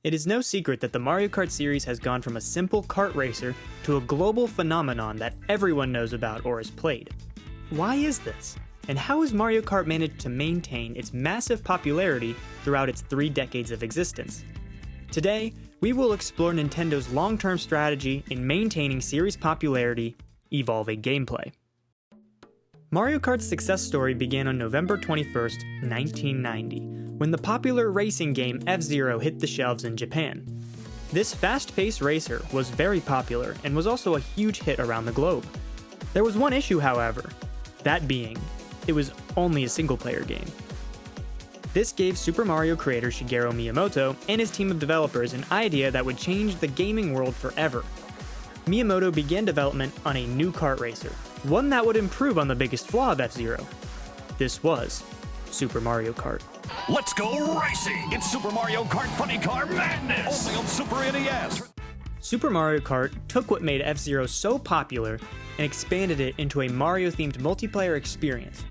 It is no secret that the Mario Kart series has gone from a simple kart racer to a global phenomenon that everyone knows about or has played. Why is this? And how has Mario Kart managed to maintain its massive popularity throughout its 3 decades of existence? Today, we will explore Nintendo's long-term strategy in maintaining series popularity, evolving gameplay. Mario Kart's success story began on November 21st, 1990, when the popular racing game F-Zero hit the shelves in Japan. This fast-paced racer was very popular and was also a huge hit around the globe. There was one issue, however, that being, it was only a single-player game. This gave Super Mario creator Shigeru Miyamoto and his team of developers an idea that would change the gaming world forever. Miyamoto began development on a new kart racer, one that would improve on the biggest flaw of F-Zero. This was Super Mario Kart. Let's go racing! It's Super Mario Kart Funny Car Madness! Only on Super NES! Super Mario Kart took what made F-Zero so popular and expanded it into a Mario-themed multiplayer experience.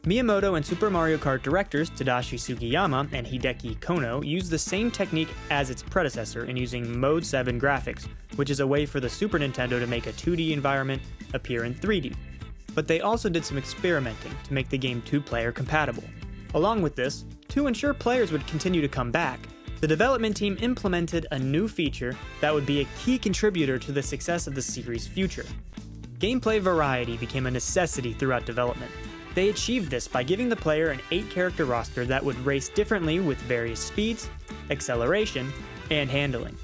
Miyamoto and Super Mario Kart directors Tadashi Sugiyama and Hideki Kono used the same technique as its predecessor in using Mode 7 graphics, which is a way for the Super Nintendo to make a 2D environment appear in 3D. But they also did some experimenting to make the game 2-player compatible. Along with this, to ensure players would continue to come back, the development team implemented a new feature that would be a key contributor to the success of the series' future. Gameplay variety became a necessity throughout development. They achieved this by giving the player an 8-character roster that would race differently with various speeds, acceleration, and handling.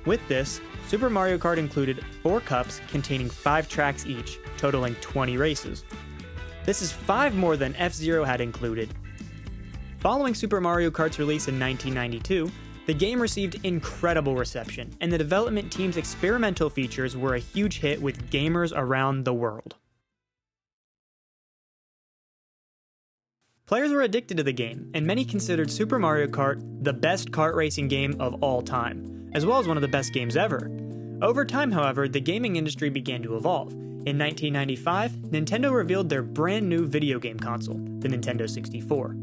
With this, Super Mario Kart included 4 cups containing 5 tracks each, totaling 20 races. This is 5 more than F-Zero had included. Following Super Mario Kart's release in 1992, the game received incredible reception, and the development team's experimental features were a huge hit with gamers around the world. Players were addicted to the game, and many considered Super Mario Kart the best kart racing game of all time, as well as one of the best games ever. Over time, however, the gaming industry began to evolve. In 1995, Nintendo revealed their brand new video game console, the Nintendo 64.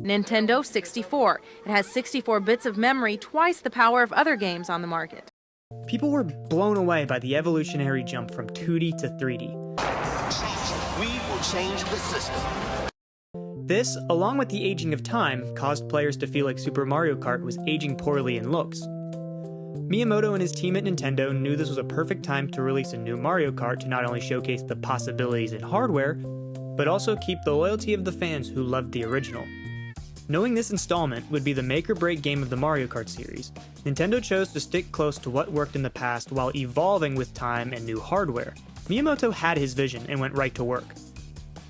Nintendo 64. It has 64 bits of memory, twice the power of other games on the market. People were blown away by the evolutionary jump from 2D to 3D. We will change the system. This, along with the aging of time, caused players to feel like Super Mario Kart was aging poorly in looks. Miyamoto and his team at Nintendo knew this was a perfect time to release a new Mario Kart to not only showcase the possibilities in hardware, but also keep the loyalty of the fans who loved the original. Knowing this installment would be the make-or-break game of the Mario Kart series, Nintendo chose to stick close to what worked in the past while evolving with time and new hardware. Miyamoto had his vision and went right to work.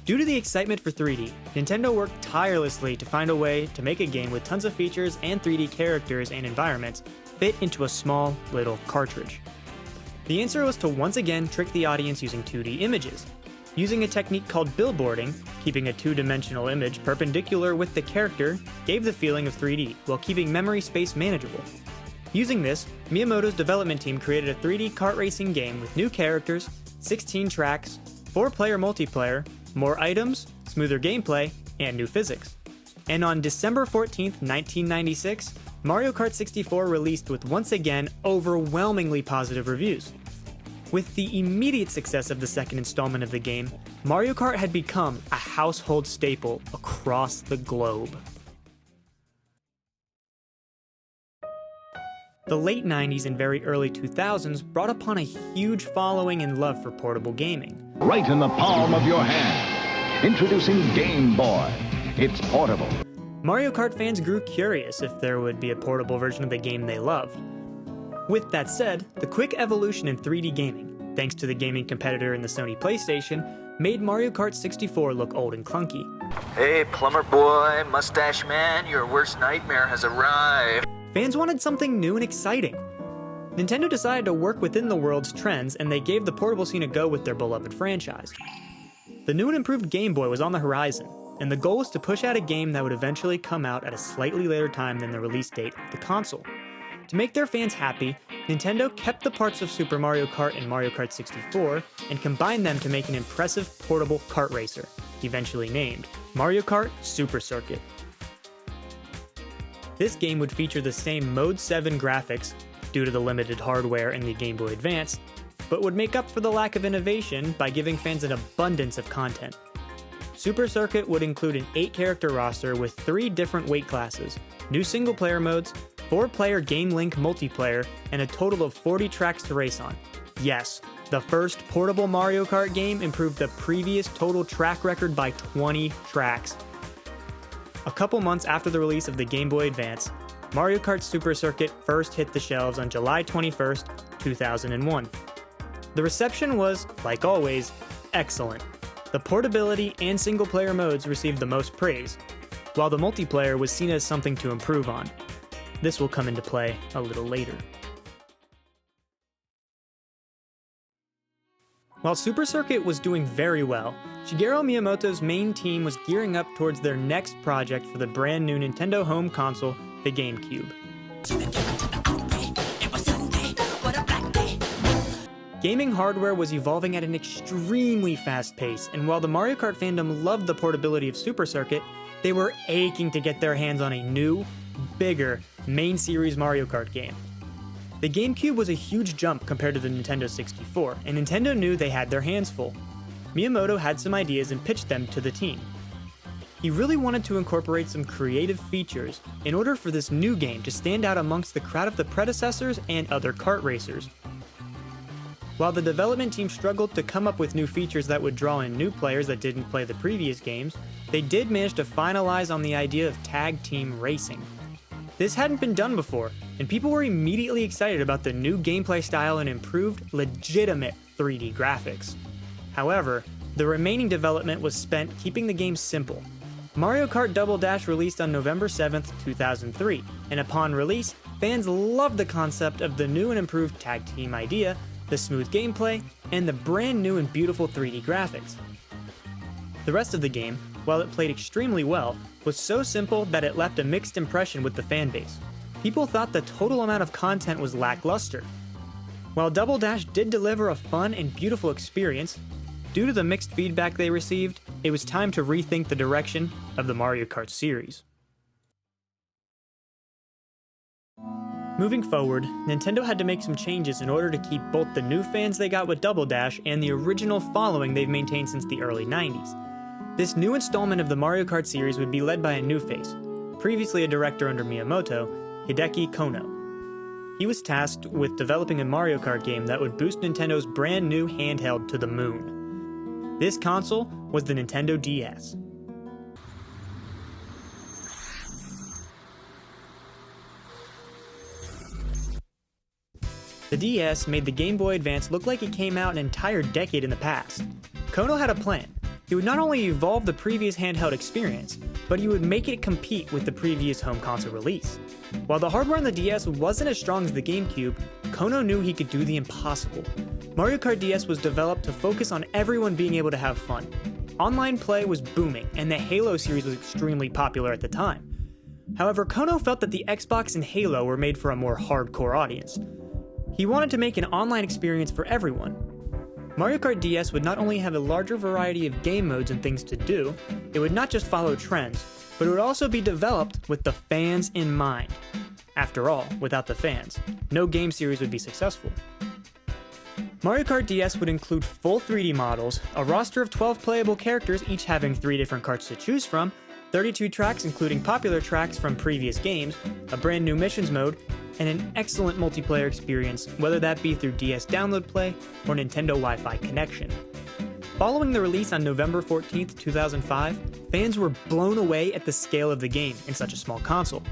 Due to the excitement for 3D, Nintendo worked tirelessly to find a way to make a game with tons of features and 3D characters and environments fit into a small, little cartridge. The answer was to once again trick the audience using 2D images. Using a technique called billboarding, keeping a 2-dimensional image perpendicular with the character gave the feeling of 3D while keeping memory space manageable. Using this, Miyamoto's development team created a 3D kart racing game with new characters, 16 tracks, 4-player multiplayer, more items, smoother gameplay, and new physics. And on December 14th, 1996, Mario Kart 64 released with once again overwhelmingly positive reviews. With the immediate success of the second installment of the game, Mario Kart had become a household staple across the globe. The late 90s and very early 2000s brought upon a huge following and love for portable gaming. Right in the palm of your hand. Introducing Game Boy. It's portable. Mario Kart fans grew curious if there would be a portable version of the game they loved. With that said, the quick evolution in 3D gaming, thanks to the gaming competitor in the Sony PlayStation, made Mario Kart 64 look old and clunky. Hey, plumber boy, mustache man, your worst nightmare has arrived. Fans wanted something new and exciting. Nintendo decided to work within the world's trends, and they gave the portable scene a go with their beloved franchise. The new and improved Game Boy was on the horizon, and the goal was to push out a game that would eventually come out at a slightly later time than the release date of the console. To make their fans happy, Nintendo kept the parts of Super Mario Kart and Mario Kart 64 and combined them to make an impressive portable kart racer, eventually named Mario Kart Super Circuit. This game would feature the same Mode 7 graphics, due to the limited hardware in the Game Boy Advance, but would make up for the lack of innovation by giving fans an abundance of content. Super Circuit would include an 8-character roster with 3 different weight classes, new single-player modes, 4-player Game Link multiplayer, and a total of 40 tracks to race on. Yes, the first portable Mario Kart game improved the previous total track record by 20 tracks. A couple months after the release of the Game Boy Advance, Mario Kart Super Circuit first hit the shelves on July 21st, 2001. The reception was, like always, excellent. The portability and single-player modes received the most praise, while the multiplayer was seen as something to improve on. This will come into play a little later. While Super Circuit was doing very well, Shigeru Miyamoto's main team was gearing up towards their next project for the brand new Nintendo home console, the GameCube. Gaming hardware was evolving at an extremely fast pace, and while the Mario Kart fandom loved the portability of Super Circuit, they were aching to get their hands on a new, bigger, main series Mario Kart game. The GameCube was a huge jump compared to the Nintendo 64, and Nintendo knew they had their hands full. Miyamoto had some ideas and pitched them to the team. He really wanted to incorporate some creative features in order for this new game to stand out amongst the crowd of the predecessors and other kart racers. While the development team struggled to come up with new features that would draw in new players that didn't play the previous games, they did manage to finalize on the idea of tag team racing. This hadn't been done before, and people were immediately excited about the new gameplay style and improved, legitimate 3D graphics. However, the remaining development was spent keeping the game simple. Mario Kart Double Dash released on November 7th, 2003, and upon release, fans loved the concept of the new and improved tag team idea, the smooth gameplay, and the brand new and beautiful 3D graphics. The rest of the game, while it played extremely well, was so simple that it left a mixed impression with the fanbase. People thought the total amount of content was lackluster. While Double Dash did deliver a fun and beautiful experience, due to the mixed feedback they received, it was time to rethink the direction of the Mario Kart series. Moving forward, Nintendo had to make some changes in order to keep both the new fans they got with Double Dash and the original following they've maintained since the early 90s. This new installment of the Mario Kart series would be led by a new face, previously a director under Miyamoto, Hideki Kono. He was tasked with developing a Mario Kart game that would boost Nintendo's brand new handheld to the moon. This console was the Nintendo DS. The DS made the Game Boy Advance look like it came out an entire decade in the past. Kono had a plan. He would not only evolve the previous handheld experience, but he would make it compete with the previous home console release. While the hardware on the DS wasn't as strong as the GameCube, Kono knew he could do the impossible. Mario Kart DS was developed to focus on everyone being able to have fun. Online play was booming, and the Halo series was extremely popular at the time. However, Kono felt that the Xbox and Halo were made for a more hardcore audience. He wanted to make an online experience for everyone. Mario Kart DS would not only have a larger variety of game modes and things to do, it would not just follow trends, but it would also be developed with the fans in mind. After all, without the fans, no game series would be successful. Mario Kart DS would include full 3D models, a roster of 12 playable characters each having 3 different karts to choose from, 32 tracks including popular tracks from previous games, a brand new missions mode, and an excellent multiplayer experience, whether that be through DS Download Play or Nintendo Wi-Fi connection. Following the release on November 14, 2005, fans were blown away at the scale of the game in such a small console.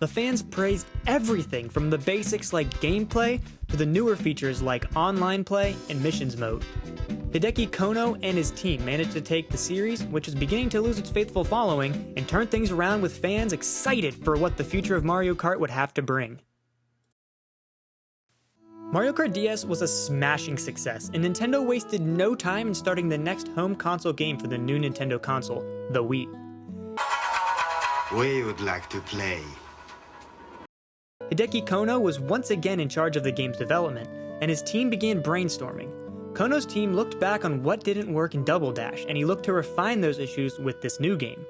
The fans praised everything from the basics like gameplay to the newer features like online play and missions mode. Hideki Kono and his team managed to take the series, which is beginning to lose its faithful following, and turn things around with fans excited for what the future of Mario Kart would have to bring. Mario Kart DS was a smashing success, and Nintendo wasted no time in starting the next home console game for the new Nintendo console, the Wii. We would like to play. Hideki Kono was once again in charge of the game's development, and his team began brainstorming. Kono's team looked back on what didn't work in Double Dash, and he looked to refine those issues with this new game.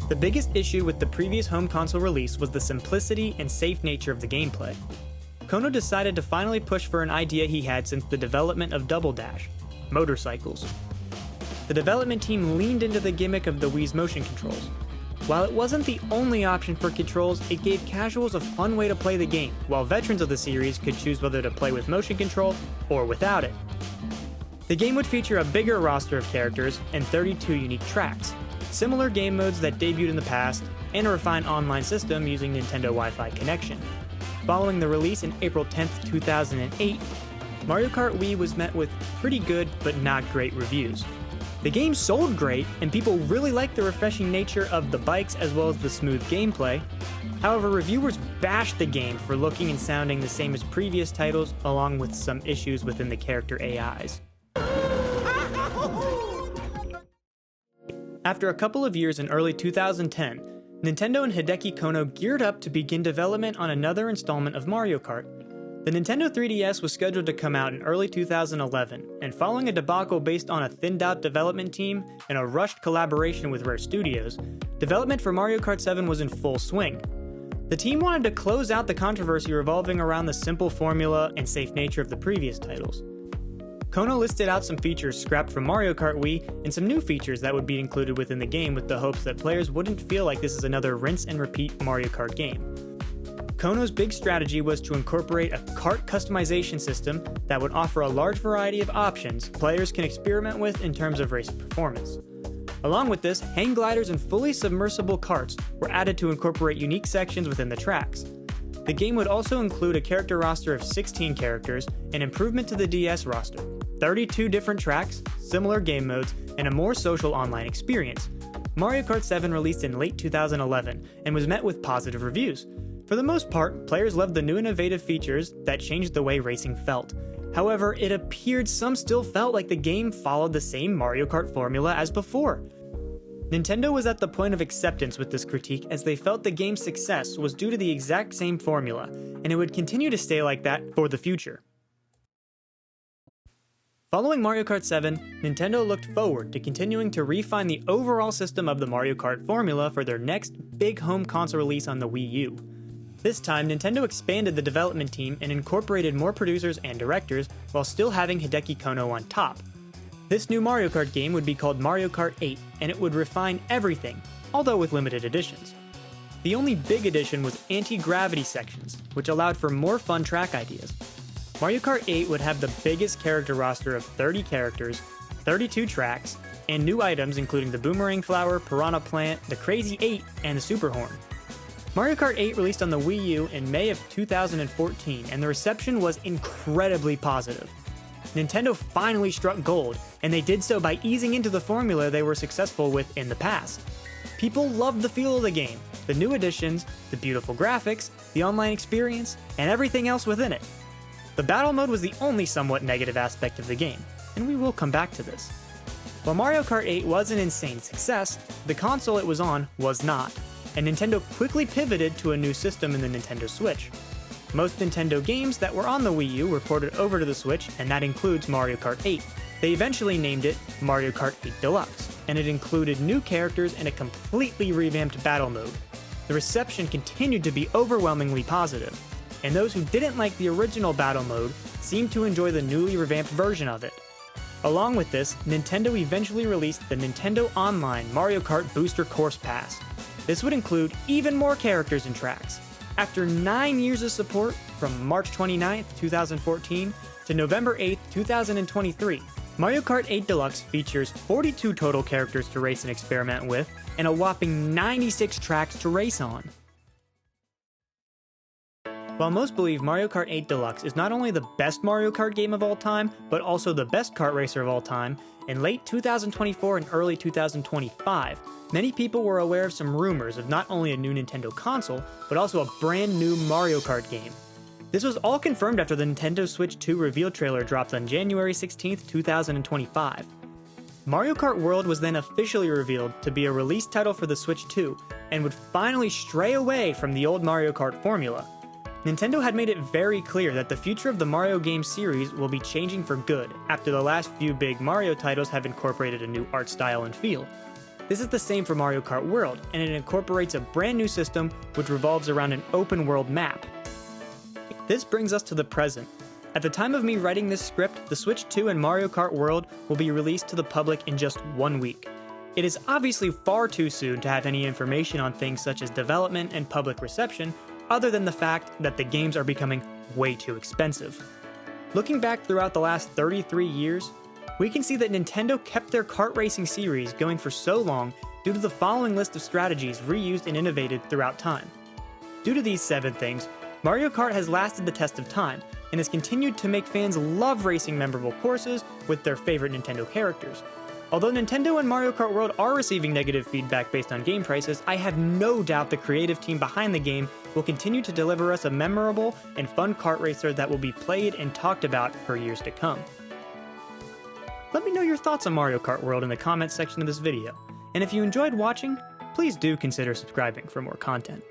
The biggest issue with the previous home console release was the simplicity and safe nature of the gameplay. Kono decided to finally push for an idea he had since the development of Double Dash: motorcycles. The development team leaned into the gimmick of the Wii's motion controls. While it wasn't the only option for controls, it gave casuals a fun way to play the game, while veterans of the series could choose whether to play with motion control or without it. The game would feature a bigger roster of characters and 32 unique tracks, similar game modes that debuted in the past, and a refined online system using Nintendo Wi-Fi connection. Following the release in April 10, 2008, Mario Kart Wii was met with pretty good but not great reviews. The game sold great, and people really liked the refreshing nature of the bikes as well as the smooth gameplay. However, reviewers bashed the game for looking and sounding the same as previous titles, along with some issues within the character AIs. After a couple of years in early 2010, Nintendo and Hideki Kono geared up to begin development on another installment of Mario Kart. The Nintendo 3DS was scheduled to come out in early 2011, and following a debacle based on a thinned-out development team and a rushed collaboration with Rare Studios, development for Mario Kart 7 was in full swing. The team wanted to close out the controversy revolving around the simple formula and safe nature of the previous titles. Kono listed out some features scrapped from Mario Kart Wii and some new features that would be included within the game with the hopes that players wouldn't feel like this is another rinse-and-repeat Mario Kart game. Kono's big strategy was to incorporate a kart customization system that would offer a large variety of options players can experiment with in terms of race performance. Along with this, hang gliders and fully submersible karts were added to incorporate unique sections within the tracks. The game would also include a character roster of 16 characters, an improvement to the DS roster, 32 different tracks, similar game modes, and a more social online experience. Mario Kart 7 released in late 2011 and was met with positive reviews. For the most part, players loved the new innovative features that changed the way racing felt. However, it appeared some still felt like the game followed the same Mario Kart formula as before. Nintendo was at the point of acceptance with this critique as they felt the game's success was due to the exact same formula, and it would continue to stay like that for the future. Following Mario Kart 7, Nintendo looked forward to continuing to refine the overall system of the Mario Kart formula for their next big home console release on the Wii U. This time, Nintendo expanded the development team and incorporated more producers and directors while still having Hideki Kono on top. This new Mario Kart game would be called Mario Kart 8, and it would refine everything, although with limited additions. The only big addition was anti-gravity sections, which allowed for more fun track ideas. Mario Kart 8 would have the biggest character roster of 30 characters, 32 tracks, and new items including the Boomerang Flower, Piranha Plant, the Crazy 8, and the Super Horn. Mario Kart 8 released on the Wii U in May of 2014, and the reception was incredibly positive. Nintendo finally struck gold, and they did so by easing into the formula they were successful with in the past. People loved the feel of the game, the new additions, the beautiful graphics, the online experience, and everything else within it. The battle mode was the only somewhat negative aspect of the game, and we will come back to this. While Mario Kart 8 was an insane success, the console it was on was not, and Nintendo quickly pivoted to a new system in the Nintendo Switch. Most Nintendo games that were on the Wii U were ported over to the Switch, and that includes Mario Kart 8. They eventually named it Mario Kart 8 Deluxe, and it included new characters and a completely revamped battle mode. The reception continued to be overwhelmingly positive, and those who didn't like the original battle mode seemed to enjoy the newly revamped version of it. Along with this, Nintendo eventually released the Nintendo Online Mario Kart Booster Course Pass. This would include even more characters and tracks. After 9 years of support, from March 29, 2014 to November 8, 2023, Mario Kart 8 Deluxe features 42 total characters to race and experiment with, and a whopping 96 tracks to race on. While most believe Mario Kart 8 Deluxe is not only the best Mario Kart game of all time, but also the best kart racer of all time, in late 2024 and early 2025, many people were aware of some rumors of not only a new Nintendo console, but also a brand new Mario Kart game. This was all confirmed after the Nintendo Switch 2 reveal trailer dropped on January 16, 2025. Mario Kart World was then officially revealed to be a release title for the Switch 2, and would finally stray away from the old Mario Kart formula. Nintendo had made it very clear that the future of the Mario game series will be changing for good after the last few big Mario titles have incorporated a new art style and feel. This is the same for Mario Kart World, and it incorporates a brand new system which revolves around an open world map. This brings us to the present. At the time of me writing this script, the Switch 2 and Mario Kart World will be released to the public in just 1 week. It is obviously far too soon to have any information on things such as development and public reception, other than the fact that the games are becoming way too expensive. Looking back throughout the last 33 years, we can see that Nintendo kept their kart racing series going for so long due to the following list of strategies reused and innovated throughout time. Due to these 7 things, Mario Kart has lasted the test of time and has continued to make fans love racing memorable courses with their favorite Nintendo characters. Although Nintendo and Mario Kart World are receiving negative feedback based on game prices, I have no doubt the creative team behind the game will continue to deliver us a memorable and fun kart racer that will be played and talked about for years to come. Let me know your thoughts on Mario Kart World in the comments section of this video, and if you enjoyed watching, please do consider subscribing for more content.